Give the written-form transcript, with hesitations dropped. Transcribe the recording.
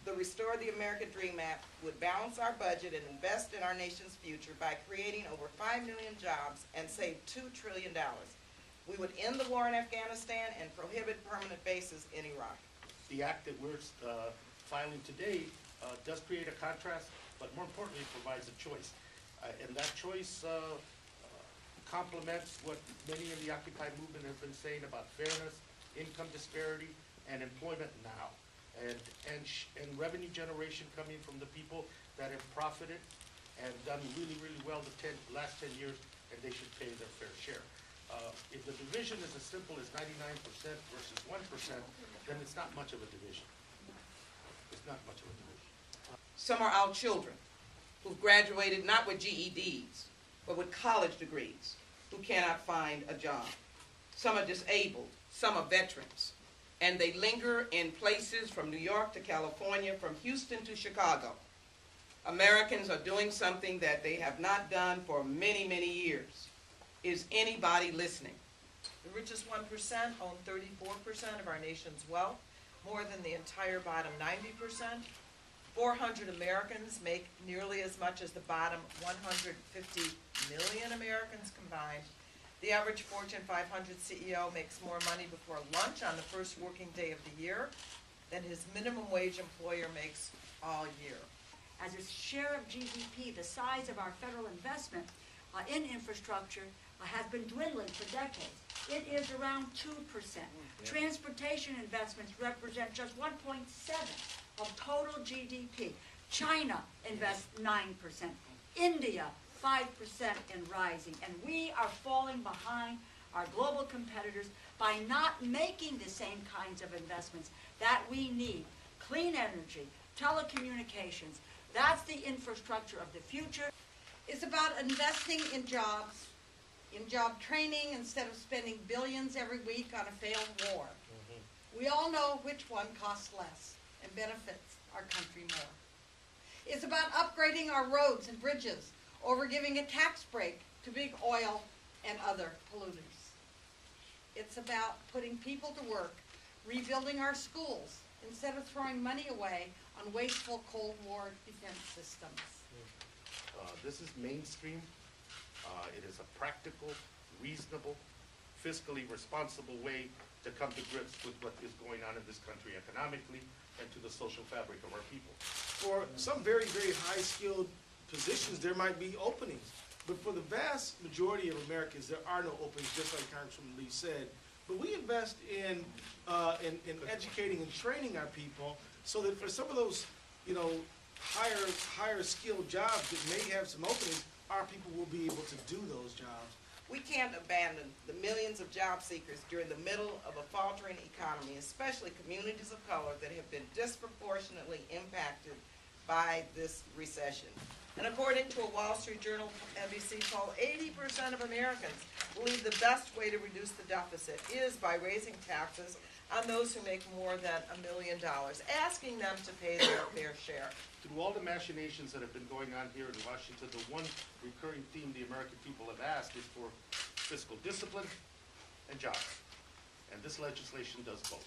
the Restore the American Dream Act would balance our budget and invest in our nation's future by creating over 5 million jobs and save $2 trillion. We would end the war in Afghanistan and prohibit permanent bases in Iraq. The act that we're filing today does create a contrast, but more importantly, it provides a choice. And that choice complements what many in the Occupy movement have been saying about fairness, income disparity, and employment now. And revenue generation coming from the people that have profited and done really, really well the last 10 years, and they should pay their fair share. If the division is as simple as 99% versus 1%, then it's not much of a division. It's not much of a division. Some are our children who've graduated not with GEDs, but with college degrees, who cannot find a job. Some are disabled, some are veterans, and they linger in places from New York to California, from Houston to Chicago. Americans are doing something that they have not done for many, many years. Is anybody listening? The richest 1% own 34% of our nation's wealth, more than the entire bottom 90%. 400 Americans make nearly as much as the bottom 150 million Americans combined. The average Fortune 500 CEO makes more money before lunch on the first working day of the year than his minimum wage employer makes all year. As a share of GDP, the size of our federal investment in infrastructure has been dwindling for decades. It is around 2%. Transportation investments represent just 1.7% of total GDP. China invests 9%. India, 5% and rising. And we are falling behind our global competitors by not making the same kinds of investments that we need. Clean energy, telecommunications, that's the infrastructure of the future. It's about investing in jobs, in job training, instead of spending billions every week on a failed war. We all know which one costs less and benefits our country more. It's about upgrading our roads and bridges over giving a tax break to big oil and other polluters. It's about putting people to work, rebuilding our schools, instead of throwing money away on wasteful Cold War defense systems. This is mainstream. It is a practical, reasonable, fiscally responsible way to come to grips with what is going on in this country economically and to the social fabric of our people. For some very, very high-skilled positions, there might be openings. But for the vast majority of Americans, there are no openings, just like Congresswoman Lee said. But we invest in educating and training our people so that for some of those, higher skilled jobs that may have some openings, our people will be able to do those jobs. We can't abandon the millions of job seekers during the middle of a faltering economy, especially communities of color that have been disproportionately impacted by this recession. And according to a Wall Street Journal NBC poll, 80% of Americans believe the best way to reduce the deficit is by raising taxes on those who make more than $1 million, asking them to pay their fair share. Through all the machinations that have been going on here in Washington, the one recurring theme the American people have asked is for fiscal discipline and jobs. And this legislation does both.